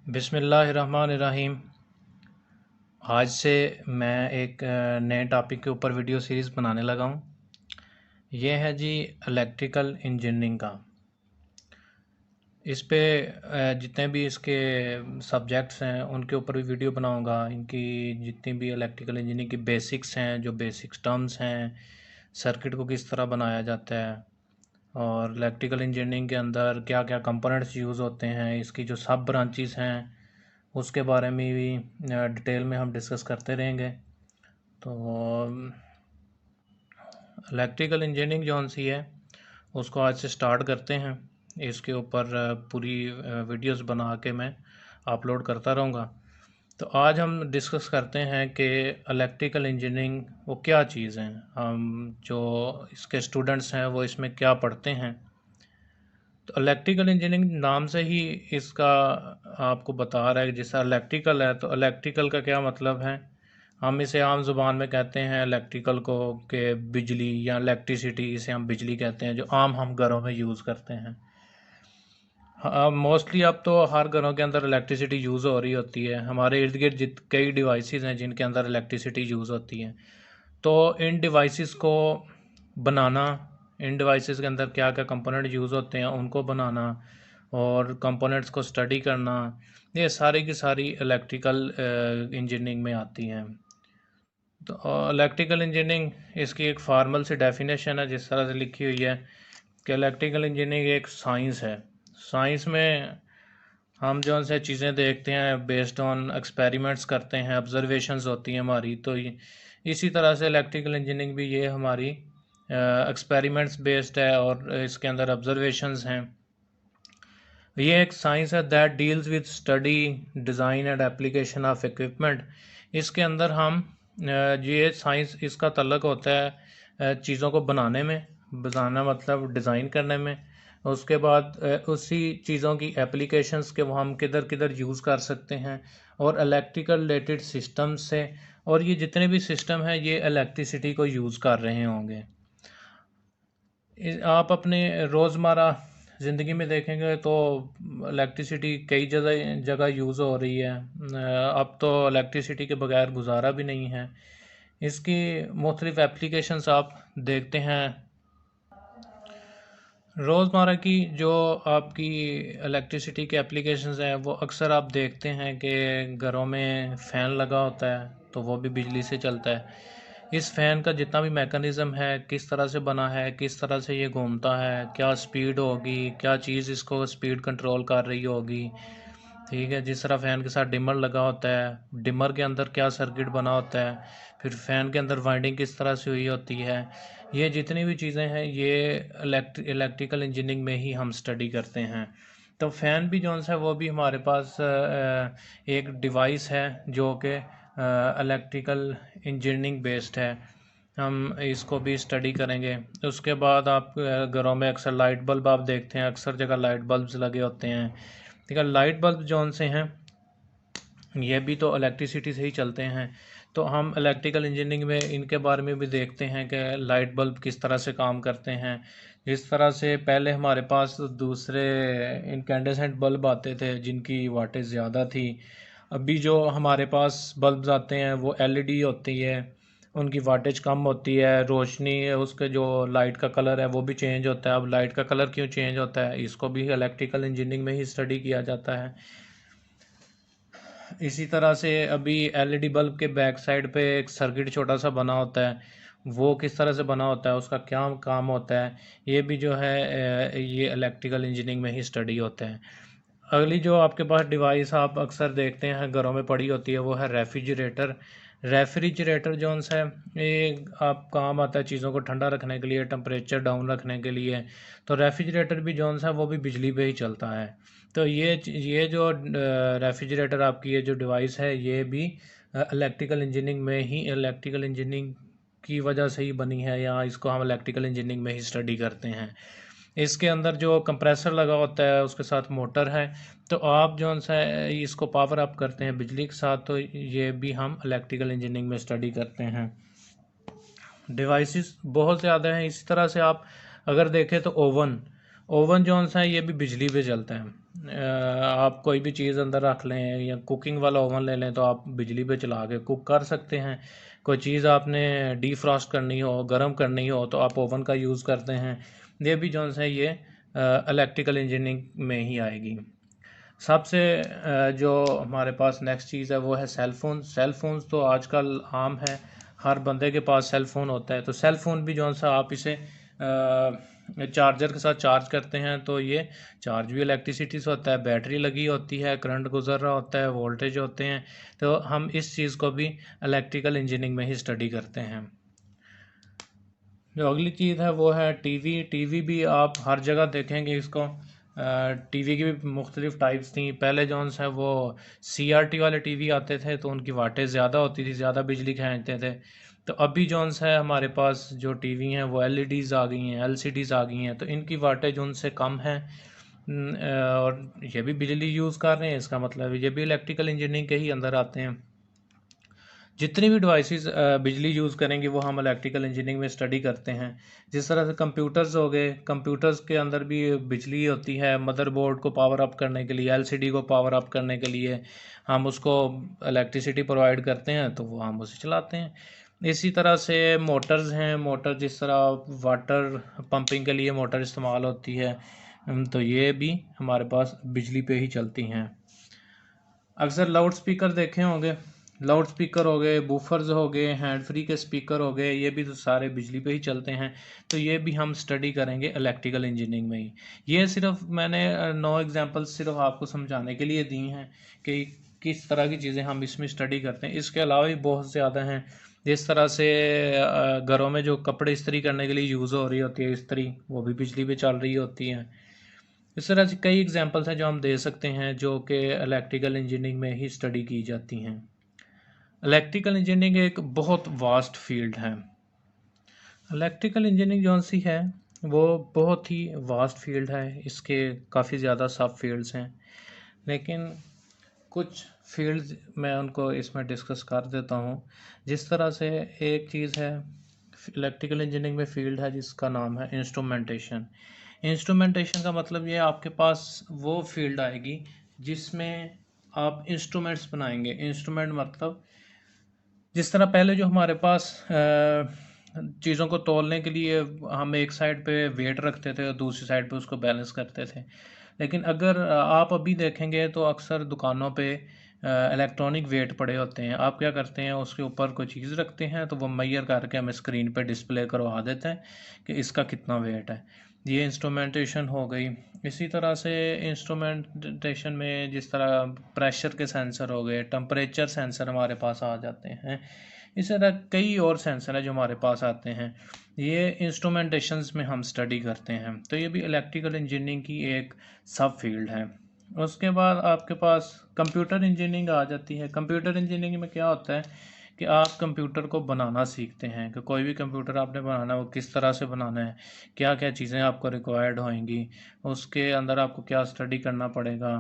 बिस्मिल्लाहिर्रहमानिर्रहीम। आज से मैं एक नए टॉपिक के ऊपर वीडियो सीरीज़ बनाने लगा हूँ। ये है जी इलेक्ट्रिकल इंजीनियरिंग का। इस पे जितने भी इसके सब्जेक्ट्स हैं उनके ऊपर भी वीडियो बनाऊंगा। इनकी जितनी भी इलेक्ट्रिकल इंजीनियरिंग की बेसिक्स हैं, जो बेसिक्स टर्म्स हैं, सर्किट को किस तरह बनाया जाता है और इलेक्ट्रिकल इंजीनियरिंग के अंदर क्या क्या कंपोनेंट्स यूज़ होते हैं, इसकी जो सब ब्रांचेस हैं उसके बारे में भी डिटेल में हम डिस्कस करते रहेंगे। तो इलेक्ट्रिकल इंजीनियरिंग जौन सी है उसको आज से स्टार्ट करते हैं। इसके ऊपर पूरी वीडियोस बना के मैं अपलोड करता रहूँगा। तो आज हम डिस्कस करते हैं कि इलेक्ट्रिकल इंजीनियरिंग वो क्या चीज़ है, हम जो इसके स्टूडेंट्स हैं वो इसमें क्या पढ़ते हैं। तो इलेक्ट्रिकल इंजीनियरिंग नाम से ही इसका आपको बता रहा है कि जैसा इलेक्ट्रिकल है, तो इलेक्ट्रिकल का क्या मतलब है। हम इसे आम ज़ुबान में कहते हैं इलेक्ट्रिकल को कि बिजली या इलेक्ट्रिसिटी, इसे हम बिजली कहते हैं, जो आम हम घरों में यूज़ करते हैं। मोस्टली अब तो हर घरों के अंदर इलेक्ट्रिसिटी यूज़ हो रही होती है। हमारे इर्द गिर्द कई डिवाइसेस हैं जिनके अंदर इलेक्ट्रिसिटी यूज़ होती है। तो इन डिवाइसेस को बनाना, इन डिवाइसेस के अंदर क्या क्या कंपोनेंट यूज़ होते हैं उनको बनाना और कंपोनेंट्स को स्टडी करना, ये सारी की सारी इलेक्ट्रिकल इंजीनियरिंग में आती हैं। तो इलेक्ट्रिकल इंजीनियरिंग इसकी एक फार्मल सी डेफिनेशन है जिस तरह से लिखी हुई है कि इलेक्ट्रिकल इंजीनियरिंग एक साइंस है। साइंस में हम जो से चीज़ें देखते हैं बेस्ड ऑन एक्सपेरिमेंट्स करते हैं, ऑब्जर्वेशंस होती हैं हमारी। तो इसी तरह से इलेक्ट्रिकल इंजीनियरिंग भी ये हमारी एक्सपेरिमेंट्स बेस्ड है और इसके अंदर ऑब्जर्वेशंस हैं। ये एक साइंस है that deals with study, design and application of equipment. इसके अंदर हम ये साइंस इसका तल्लक होता है चीज़ों को बनाने में, बनाना मतलब डिज़ाइन करने में। उसके बाद उसी चीज़ों की एप्लीकेशंस के वो हम किधर किधर यूज़ कर सकते हैं और इलेक्ट्रिकल रिलेटेड सिस्टम से। और ये जितने भी सिस्टम हैं ये इलेक्ट्रिसिटी को यूज़ कर रहे होंगे। आप अपने रोज़मर्रा ज़िंदगी में देखेंगे तो इलेक्ट्रिसिटी कई जगह जगह यूज़ हो रही है। अब तो इलेक्ट्रिसिटी के बगैर गुजारा भी नहीं है। इसकी मुख्तलिफ़ एप्लीकेशंस आप देखते हैं। रोज़मर्रा की जो आपकी इलेक्ट्रिसिटी की एप्लीकेशंस हैं वो अक्सर आप देखते हैं कि घरों में फ़ैन लगा होता है तो वो भी बिजली से चलता है। इस फ़ैन का जितना भी मैकेनिज़्म है, किस तरह से बना है, किस तरह से ये घूमता है, क्या स्पीड होगी, क्या चीज़ इसको स्पीड कंट्रोल कर रही होगी, ठीक है। जिस तरह फ़ैन के साथ डिमर लगा होता है, डिमर के अंदर क्या सर्किट बना होता है, फिर फ़ैन के अंदर वाइंडिंग किस तरह से हुई होती है, ये जितनी भी चीज़ें हैं ये इलेक्ट्रिकल इंजीनियरिंग में ही हम स्टडी करते हैं। तो फ़ैन भी जौन सा है वो भी हमारे पास एक डिवाइस है जो कि इलेक्ट्रिकल इंजीनियरिंग बेस्ड है। हम इसको भी स्टडी करेंगे। उसके बाद आप घरों में अक्सर लाइट बल्ब आप देखते हैं, अक्सर जगह लाइट बल्ब्स लगे होते हैं, ठीक है। लाइट बल्ब जौन से हैं ये भी तो इलेक्ट्रिसिटी से ही चलते हैं। तो हम इलेक्ट्रिकल इंजीनियरिंग में इनके बारे में भी देखते हैं कि लाइट बल्ब किस तरह से काम करते हैं। जिस तरह से पहले हमारे पास दूसरे इनकैंडेसेंट बल्ब आते थे जिनकी वाटेज ज़्यादा थी। अभी जो हमारे पास बल्ब्स आते हैं वो एलईडी होती है, उनकी वाटेज कम होती है, रोशनी उसके जो लाइट का कलर है वो भी चेंज होता है। अब लाइट का कलर क्यों चेंज होता है इसको भी इलेक्ट्रिकल इंजीनियरिंग में ही स्टडी किया जाता है। इसी तरह से अभी एलईडी बल्ब के बैक साइड पे एक सर्किट छोटा सा बना होता है, वो किस तरह से बना होता है, उसका क्या काम होता है, ये भी जो है ये इलेक्ट्रिकल इंजीनियरिंग में ही स्टडी होता है। अगली जो आपके पास डिवाइस आप अक्सर देखते हैं घरों में पड़ी होती है वो है रेफ्रिजरेटर। रेफ्रिजरेटर जो सा है ये आप काम आता है चीज़ों को ठंडा रखने के लिए, टेम्परेचर डाउन रखने के लिए। तो रेफ्रिजरेटर भी जो सा है वो भी बिजली पे ही चलता है। तो ये जो रेफ्रिजरेटर आपकी ये जो डिवाइस है ये भी इलेक्ट्रिकल इंजीनियरिंग में ही, इलेक्ट्रिकल इंजीनियरिंग की वजह से ही बनी है, या इसको हम इलेक्ट्रिकल इंजीनियरिंग में ही स्टडी करते हैं। इसके अंदर जो कंप्रेसर लगा होता है उसके साथ मोटर है, तो आप जो सा है इसको पावर अप करते हैं बिजली के साथ। तो ये भी हम इलेक्ट्रिकल इंजीनियरिंग में स्टडी करते हैं। डिवाइसेस बहुत ज़्यादा हैं। इसी तरह से आप अगर देखें तो ओवन, ओवन जो सा है ये भी बिजली पे चलता है। आप कोई भी चीज़ अंदर रख लें या कुकिंग वाला ओवन ले लें तो आप बिजली पे चला के कुक कर सकते हैं। कोई चीज़ आपने डीफ्रॉस्ट करनी हो, गर्म करनी हो तो आप ओवन का यूज़ करते हैं। ये भी जो है ये इलेक्ट्रिकल इंजीनियरिंग में ही आएगी। सबसे जो हमारे पास नेक्स्ट चीज़ है वो है सेल फ़ोन। सेल फ़ोन्स तो आजकल आम है, हर बंदे के पास सेल फ़ोन होता है। तो सेल फ़ोन भी जो सा आप इसे चार्जर के साथ चार्ज करते हैं तो ये चार्ज भी इलेक्ट्रिसिटी से होता है, बैटरी लगी होती है, करंट गुजर रहा होता है, वोल्टेज होते हैं। तो हम इस चीज़ को भी इलेक्ट्रिकल इंजीनियरिंग में ही स्टडी करते हैं। जो अगली चीज़ है वो है टीवी। टीवी भी आप हर जगह देखेंगे इसको। टीवी की भी मुख्तलिफ़ टाइप्स थी। पहले जो है वो CRT वाले टीवी आते थे तो उनकी वाटेज ज़्यादा होती थी, ज़्यादा बिजली खींचते थे। तो अभी जो है हमारे पास जो टीवी हैं वो LEDs आ गई हैं, LCDs आ गई हैं, तो इनकी वाटेज उनसे कम है। और ये भी बिजली यूज़ कर रहे हैं, इसका मतलब ये भी इलेक्ट्रिकल इंजीनियरिंग के ही अंदर आते हैं। जितनी भी डिवाइसेस बिजली यूज़ करेंगी वो हम इलेक्ट्रिकल इंजीनियरिंग में स्टडी करते हैं। जिस तरह से कंप्यूटर्स हो गए, कंप्यूटर्स के अंदर भी बिजली होती है। मदरबोर्ड को पावर अप करने के लिए, LCD को पावर अप करने के लिए हम उसको इलेक्ट्रिसिटी प्रोवाइड करते हैं तो वो हम उसे चलाते हैं। इसी तरह से मोटर्स हैं। मोटर जिस तरह वाटर पंपिंग के लिए मोटर इस्तेमाल होती है, तो ये भी हमारे पास बिजली पे ही चलती हैं। अक्सर लाउड स्पीकर देखे होंगे, लाउड स्पीकर हो गए, बूफर्स हो गए, हैंड फ्री के स्पीकर हो गए, ये भी तो सारे बिजली पे ही चलते हैं। तो ये भी हम स्टडी करेंगे इलेक्ट्रिकल इंजीनियरिंग में ही। ये सिर्फ मैंने 9 एग्जांपल्स सिर्फ आपको समझाने के लिए दी हैं कि किस तरह की चीज़ें हम इसमें स्टडी करते हैं। इसके अलावा भी बहुत ज़्यादा हैं। जिस तरह से घरों में जो कपड़े इस्त्री करने के लिए यूज़ हो रही होती है इस्त्री, वो भी बिजली पे चल रही होती हैं। इस तरह से कई एग्जांपल्स हैं जो हम दे सकते हैं जो कि इलेक्ट्रिकल इंजीनियरिंग में ही स्टडी की जाती हैं। इलेक्ट्रिकल इंजीनियरिंग एक बहुत वास्ट फील्ड है। इलेक्ट्रिकल इंजीनियरिंग जो सी है वो बहुत ही वास्ट फील्ड है। इसके काफ़ी ज़्यादा सब फील्ड्स हैं, लेकिन कुछ फील्ड्स मैं उनको इसमें डिस्कस कर देता हूँ। जिस तरह से एक चीज़ है इलेक्ट्रिकल इंजीनियरिंग में फील्ड है जिसका नाम है इंस्ट्रूमेंटेशन। इंस्ट्रूमेंटेशन का मतलब ये आपके पास वो फील्ड आएगी जिसमें आप इंस्ट्रूमेंट्स बनाएंगे। इंस्ट्रूमेंट मतलब जिस तरह पहले जो हमारे पास चीज़ों को तौलने के लिए हम एक साइड पे वेट रखते थे और दूसरी साइड पे उसको बैलेंस करते थे। लेकिन अगर आप अभी देखेंगे तो अक्सर दुकानों पे इलेक्ट्रॉनिक वेट पड़े होते हैं। आप क्या करते हैं, उसके ऊपर कोई चीज़ रखते हैं तो वो मेजर करके हमें स्क्रीन पे डिस्प्ले करवा देते हैं कि इसका कितना वेट है। ये इंस्ट्रूमेंटेशन हो गई। इसी तरह से इंस्ट्रूमेंटेशन में जिस तरह प्रेशर के सेंसर हो गए, टेम्परेचर सेंसर हमारे पास आ जाते हैं। इस तरह कई और सेंसर हैं जो हमारे पास आते हैं। ये इंस्ट्रूमेंटेशंस में हम स्टडी करते हैं। तो ये भी इलेक्ट्रिकल इंजीनियरिंग की एक सब फील्ड है। उसके बाद आपके पास कंप्यूटर इंजीनियरिंग आ जाती है। कंप्यूटर इंजीनियरिंग में क्या होता है कि आप कंप्यूटर को बनाना सीखते हैं कि कोई भी कंप्यूटर आपने बनाना है वो किस तरह से बनाना है, क्या क्या चीज़ें आपको रिक्वायर्ड होंगी, उसके अंदर आपको क्या स्टडी करना पड़ेगा,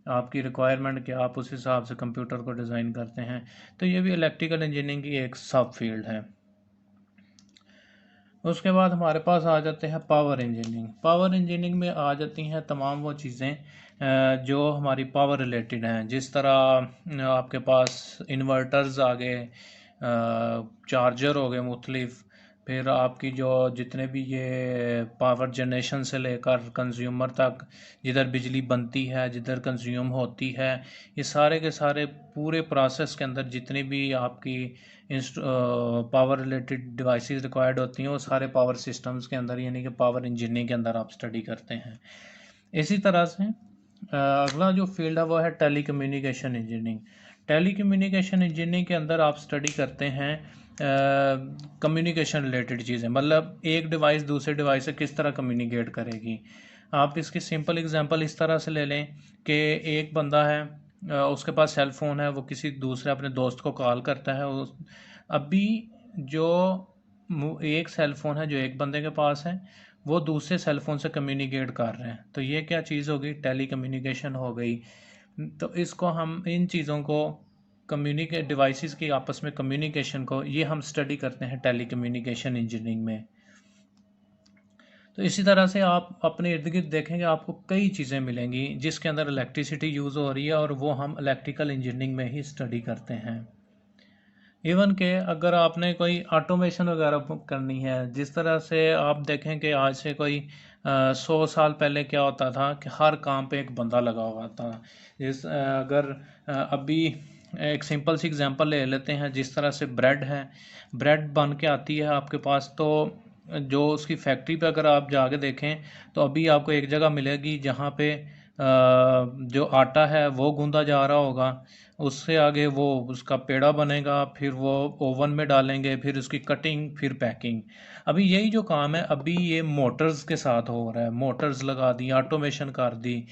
आपकी रिक्वायरमेंट क्या, आप उस हिसाब से कंप्यूटर को डिज़ाइन करते हैं। तो ये भी इलेक्ट्रिकल इंजीनियरिंग की एक सब फील्ड है। उसके बाद हमारे पास आ जाते हैं पावर इंजीनियरिंग। पावर इंजीनियरिंग में आ जाती हैं तमाम वो चीज़ें जो हमारी पावर रिलेटेड हैं। जिस तरह आपके पास इन्वर्टर्स आ गए, चार्जर हो गए मुख्तलिफ, फिर आपकी जो जितने भी ये पावर जनरेशन से लेकर कंज्यूमर तक जिधर बिजली बनती है, जिधर कंज्यूम होती है, ये सारे के सारे पूरे प्रोसेस के अंदर जितनी भी आपकी पावर रिलेटेड डिवाइसेस रिक्वायर्ड होती हैं वो सारे पावर सिस्टम्स के अंदर यानी कि पावर इंजीनियरिंग के अंदर आप स्टडी करते हैं। इसी तरह से अगला जो फील्ड है वो है telecommunication engineering. Telecommunication engineering के अंदर आप स्टडी करते हैं कम्युनिकेशन रिलेटेड चीज़ें, मतलब एक डिवाइस दूसरे डिवाइस से किस तरह कम्युनिकेट करेगी। आप इसकी सिंपल एग्जांपल इस तरह से ले लें कि एक बंदा है, उसके पास सेल फ़ोन है, वो किसी दूसरे अपने दोस्त को कॉल करता है। अभी जो एक सेल फ़ोन है जो एक बंदे के पास है वो दूसरे सेल फ़ोन से कम्युनिकेट कर रहे हैं, तो ये क्या चीज़ होगी, टेली कम्युनिकेशन हो गई। तो इसको हम इन चीज़ों को कम्युनिकेट डिवाइसेस की आपस में कम्युनिकेशन को ये हम स्टडी करते हैं टेली कम्युनिकेशन इंजीनियरिंग में। तो इसी तरह से आप अपने इर्द गिर्द देखेंगे आपको कई चीज़ें मिलेंगी जिसके अंदर इलेक्ट्रिसिटी यूज़ हो रही है और वो हम इलेक्ट्रिकल इंजीनियरिंग में ही स्टडी करते हैं। इवन के अगर आपने कोई ऑटोमेशन वगैरह करनी है, जिस तरह से आप देखें कि आज से कोई 100 साल पहले क्या होता था कि हर काम पे एक बंदा लगा हुआ था। अगर अभी एक सिंपल सी एग्जांपल ले लेते हैं, जिस तरह से ब्रेड है, ब्रेड बन के आती है आपके पास, तो जो उसकी फैक्ट्री पे अगर आप जाके देखें तो अभी आपको एक जगह मिलेगी जहाँ पे जो आटा है वो गूंदा जा रहा होगा, उससे आगे वो उसका पेड़ा बनेगा, फिर वो ओवन में डालेंगे, फिर उसकी कटिंग, फिर पैकिंग। अभी यही जो काम है अभी ये मोटर्स के साथ हो रहा है। मोटर्स लगा दी, ऑटोमेशन कर दी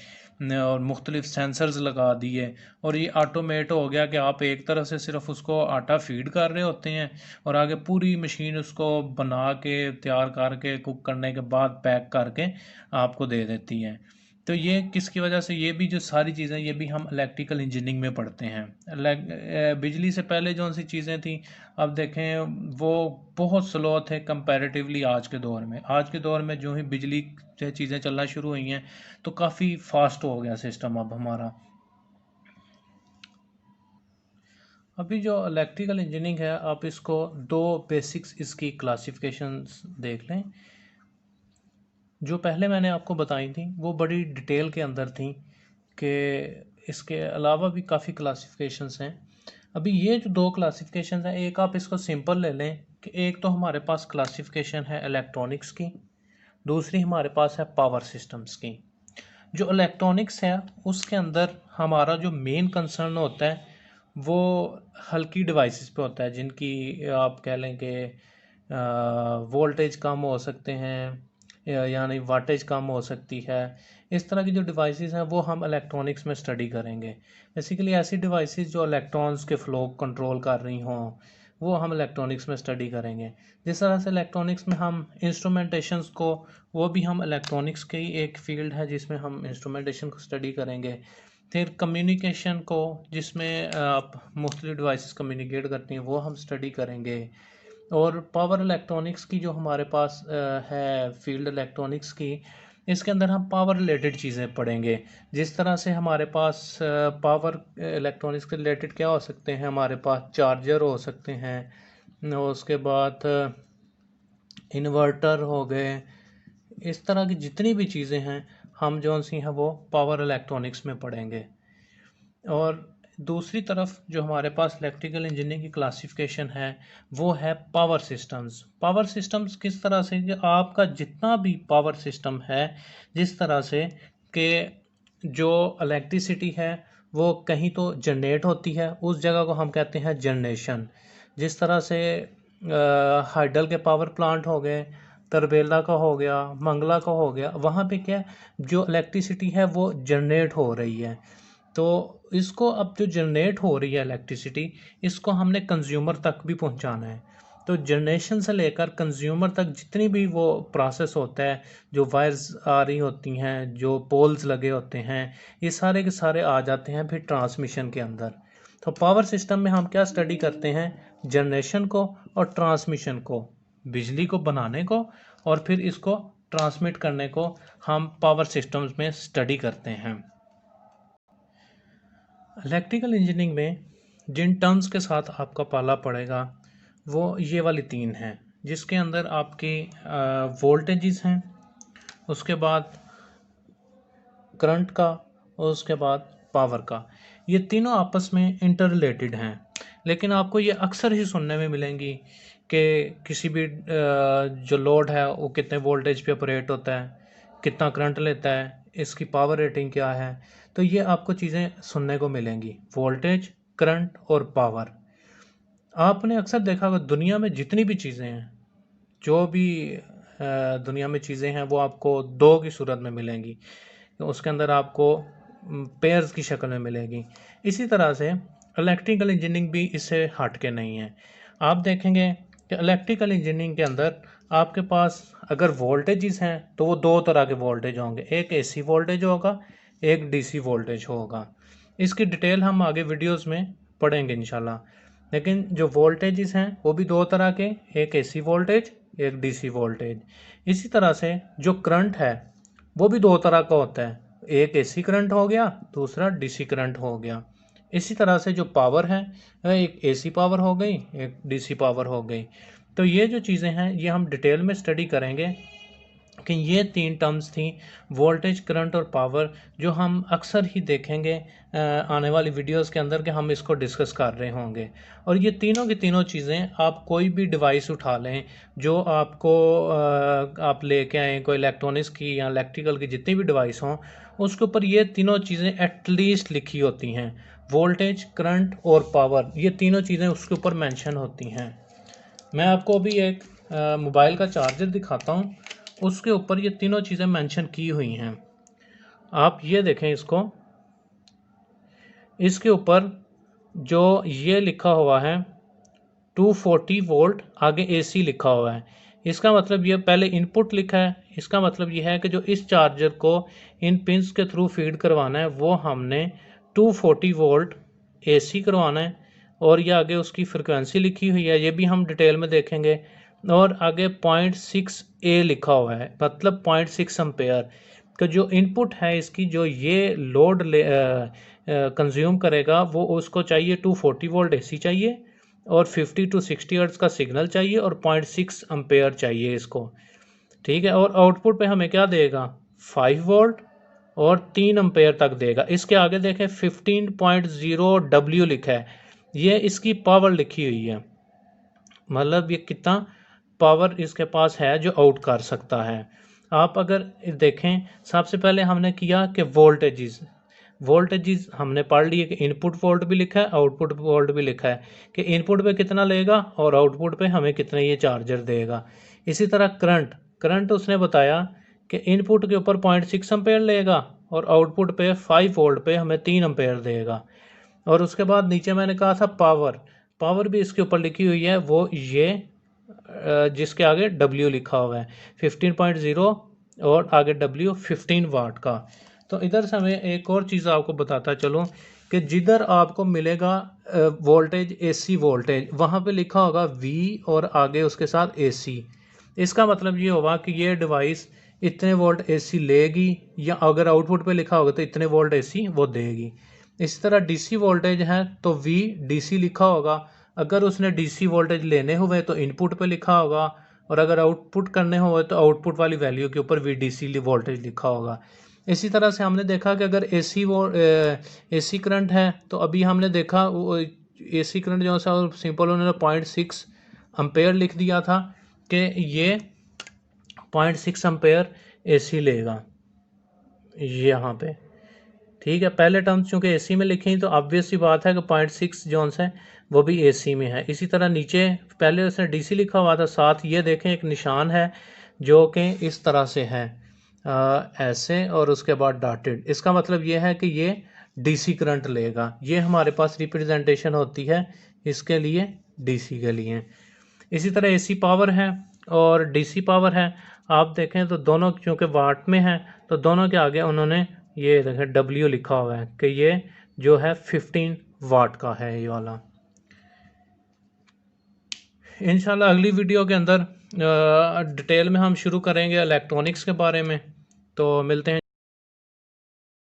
और मुख्तलिफ सेंसर्स लगा दिए और ये ऑटोमेट हो गया कि आप एक तरफ से सिर्फ उसको आटा फीड कर रहे होते हैं और आगे पूरी मशीन उसको बना के तैयार करके कुक करने के बाद पैक करके आपको दे देती है। तो ये किसकी वजह से, ये भी जो सारी चीज़ें ये भी हम इलेक्ट्रिकल इंजीनियरिंग में पढ़ते हैं। बिजली से पहले जो सी चीज़ें थी, अब देखें वो बहुत स्लो थे कंपैरेटिवली आज के दौर में। आज के दौर में जो ही बिजली से चीज़ें चलना शुरू हुई हैं तो काफ़ी फास्ट हो गया सिस्टम अब हमारा। अभी जो इलेक्ट्रिकल इंजीनियरिंग है, आप इसको दो बेसिक्स इसकी क्लासिफिकेशंस देख लें। जो पहले मैंने आपको बताई थी वो बड़ी डिटेल के अंदर थी कि इसके अलावा भी काफ़ी क्लासिफिकेशंस हैं। अभी ये जो दो क्लासिफिकेशंस हैं, एक आप इसको सिंपल ले लें कि एक तो हमारे पास क्लासिफिकेशन है इलेक्ट्रॉनिक्स की, दूसरी हमारे पास है पावर सिस्टम्स की। जो इलेक्ट्रॉनिक्स है उसके अंदर हमारा जो मेन कंसर्न होता है वो हल्की डिवाइसेस पे होता है, जिनकी आप कह लें कि वोल्टेज कम हो सकते हैं यानी वाटेज कम हो सकती है। इस तरह की जो डिवाइसेस हैं वो हम इलेक्ट्रॉनिक्स में स्टडी करेंगे। बेसिकली ऐसी डिवाइसेस जो इलेक्ट्रॉन्स के फ्लो कंट्रोल कर रही हों वो हम इलेक्ट्रॉनिक्स में स्टडी करेंगे। जिस तरह से इलेक्ट्रॉनिक्स में हम इंस्ट्रूमेंटेशंस को, वो भी हम इलेक्ट्रॉनिक्स की एक फील्ड है जिसमें हम इंस्ट्रूमेंटेशन को स्टडी करेंगे। फिर कम्युनिकेशन को, जिसमें आप मुख्तलिफ डिवाइसेस कम्युनिकेट करती हैं, वो हम स्टडी करेंगे। और पावर इलेक्ट्रॉनिक्स की जो हमारे पास है फील्ड इलेक्ट्रॉनिक्स की, इसके अंदर हम पावर रिलेटेड चीज़ें पढ़ेंगे। जिस तरह से हमारे पास पावर इलेक्ट्रॉनिक्स के रिलेटेड क्या हो सकते हैं, हमारे पास चार्जर हो सकते हैं, उसके बाद इन्वर्टर हो गए। इस तरह की जितनी भी चीज़ें हैं हम जो सी हैं वो पावर इलेक्ट्रॉनिक्स में पढ़ेंगे। और दूसरी तरफ जो हमारे पास इलेक्ट्रिकल इंजीनियरिंग की क्लासिफिकेशन है वो है पावर सिस्टम्स। पावर सिस्टम्स किस तरह से कि आपका जितना भी पावर सिस्टम है, जिस तरह से कि जो इलेक्ट्रिसिटी है वो कहीं तो जनरेट होती है, उस जगह को हम कहते हैं जनरेशन। जिस तरह से हाइडल के पावर प्लांट हो गए, तरबेला का हो गया, मंगला का हो गया, वहाँ पे क्या जो इलेक्ट्रिसिटी है वो जनरेट हो रही है। तो इसको अब जो जनरेट हो रही है इलेक्ट्रिसिटी, इसको हमने कंज्यूमर तक भी पहुंचाना है। तो जनरेशन से लेकर कंज्यूमर तक जितनी भी वो प्रोसेस होता है, जो वायर्स आ रही होती हैं, जो पोल्स लगे होते हैं, ये सारे के सारे आ जाते हैं फिर ट्रांसमिशन के अंदर। तो पावर सिस्टम में हम क्या स्टडी करते हैं, जनरेशन को और ट्रांसमिशन को, बिजली को बनाने को और फिर इसको ट्रांसमिट करने को हम पावर सिस्टम्स में स्टडी करते हैं। इलेक्ट्रिकल इंजीनियरिंग में जिन टर्म्स के साथ आपका पाला पड़ेगा वो ये वाली तीन हैं, जिसके अंदर आपकी वोल्टेजेस हैं, उसके बाद करंट का और उसके बाद पावर का। ये तीनों आपस में इंटर रिलेटेड हैं। लेकिन आपको ये अक्सर ही सुनने में मिलेंगी कि किसी भी जो लोड है वो कितने वोल्टेज पे ऑपरेट होता है, कितना करंट लेता है, इसकी पावर रेटिंग क्या है। तो ये आपको चीज़ें सुनने को मिलेंगी, वोल्टेज, करंट और पावर। आपने अक्सर देखा होगा दुनिया में जितनी भी चीज़ें हैं, जो भी दुनिया में चीज़ें हैं वो आपको दो की सूरत में मिलेंगी, उसके अंदर आपको पेयर्स की शक्ल में मिलेगी। इसी तरह से इलेक्ट्रिकल इंजीनियरिंग भी इससे हट के नहीं है। आप देखेंगे कि इलेक्ट्रिकल इंजीनियरिंग के अंदर आपके पास अगर वोल्टेजेस हैं तो वो दो तरह के वोल्टेज होंगे, एक एसी वोल्टेज होगा, एक डीसी वोल्टेज होगा। इसकी डिटेल हम आगे वीडियोस में पढ़ेंगे इंशाल्लाह। लेकिन जो वोल्टेजेस हैं वो भी दो तरह के, एक एसी वोल्टेज, एक डीसी वोल्टेज। इसी तरह से जो करंट है वो भी दो तरह का होता है, एक एसी करंट हो गया, दूसरा डीसी करंट हो गया। इसी तरह से जो पावर है एक एसी पावर हो गई, एक डीसी पावर हो गई। तो ये जो चीज़ें हैं ये हम डिटेल में स्टडी करेंगे कि ये तीन टर्म्स थी, वोल्टेज, करंट और पावर, जो हम अक्सर ही देखेंगे आने वाली वीडियोस के अंदर कि हम इसको डिस्कस कर रहे होंगे। और ये तीनों की तीनों चीज़ें आप कोई भी डिवाइस उठा लें जो आपको आप लेके आएँ, कोई इलेक्ट्रॉनिक्स की या इलेक्ट्रिकल की जितनी भी डिवाइस हों, उसके ऊपर ये तीनों चीज़ें एटलीस्ट लिखी होती हैं। वोल्टेज, करंट और पावर, ये तीनों चीज़ें उसके ऊपर मेंशन होती हैं। मैं आपको अभी एक मोबाइल का चार्जर दिखाता हूँ, उसके ऊपर ये तीनों चीज़ें मेंशन की हुई हैं। आप ये देखें इसको, इसके ऊपर जो ये लिखा हुआ है 240 वोल्ट, आगे एसी लिखा हुआ है। इसका मतलब ये पहले इनपुट लिखा है, इसका मतलब ये है कि जो इस चार्जर को इन पिंस के थ्रू फीड करवाना है वो हमने 240 वोल्ट एसी करवाना है। और ये आगे उसकी फ्रिक्वेंसी लिखी हुई है, ये भी हम डिटेल में देखेंगे। और आगे 0.6 ए लिखा हुआ है, मतलब 0.6 एम्पेयर का जो इनपुट है इसकी, जो ये लोड कंज्यूम करेगा वो उसको चाहिए 240 वोल्ट एसी चाहिए और 50 to 60 हर्ट्ज का सिग्नल चाहिए और 0.6 एम्पेयर चाहिए इसको। ठीक है, और आउटपुट पे हमें क्या देगा, 5 वोल्ट और 3 एम्पेयर तक देगा। इसके आगे देखें 15.0 डब्ल्यू लिखा है, ये इसकी पावर लिखी हुई है, मतलब ये कितना पावर इसके पास है जो आउट कर सकता है। आप अगर देखें, सबसे पहले हमने किया कि वोल्टेजेस हमने पढ़ लिए कि इनपुट वोल्ट भी लिखा है, आउटपुट वोल्ट भी लिखा है कि इनपुट पे कितना लेगा और आउटपुट पे हमें कितना ये चार्जर देगा। इसी तरह करंट उसने बताया कि इनपुट के ऊपर 0.6 एम्पेयर लेगा और आउटपुट पे 5 वोल्ट पे हमें 3 एम्पेयर देगा। और उसके बाद नीचे मैंने कहा था पावर भी इसके ऊपर लिखी हुई है, वो ये जिसके आगे W लिखा हुआ है 15.0 और आगे W 15 वाट का। तो इधर से मैं एक और चीज़ आपको बताता चलूँ कि जिधर आपको मिलेगा वोल्टेज, एसी वोल्टेज, वहाँ पे लिखा होगा V और आगे उसके साथ AC। इसका मतलब ये होगा कि ये डिवाइस इतने वोल्ट AC लेगी, या अगर आउटपुट पे लिखा होगा तो इतने वोल्ट AC वो देगी। इसी तरह DC वोल्टेज है तो V DC लिखा होगा, अगर उसने DC वोल्टेज लेने हुए तो इनपुट पे लिखा होगा, और अगर आउटपुट करने हुए तो आउटपुट वाली वैल्यू के ऊपर VDC वोल्टेज लिखा होगा। इसी तरह से हमने देखा कि अगर AC करंट है तो अभी हमने देखा AC करंट जो सा सिंपल उन्होंने 0.6 एम्पेयर लिख दिया था कि ये 0.6 एम्पेयर AC लेगा यहाँ पे। ठीक है, पहले टर्म्स चूँकि एसी में लिखे तो ऑब्वियस सी बात है कि 0.6 जोन्स है वो भी एसी में है। इसी तरह नीचे पहले उसने डीसी लिखा हुआ था, साथ ये देखें एक निशान है जो कि इस तरह से है ऐसे, और उसके बाद डॉटेड। इसका मतलब ये है कि ये डीसी करंट लेगा, ये हमारे पास रिप्रेजेंटेशन होती है इसके लिए, डीसी के लिए। इसी तरह एसी पावर है और डीसी पावर है, आप देखें तो दोनों क्योंकि वाट में है तो दोनों के आगे उन्होंने ये देखें W लिखा हुआ है कि ये जो है 15 वाट का है ये वाला। इंशाल्लाह अगली वीडियो के अंदर डिटेल में हम शुरू करेंगे इलेक्ट्रॉनिक्स के बारे में। तो मिलते हैं।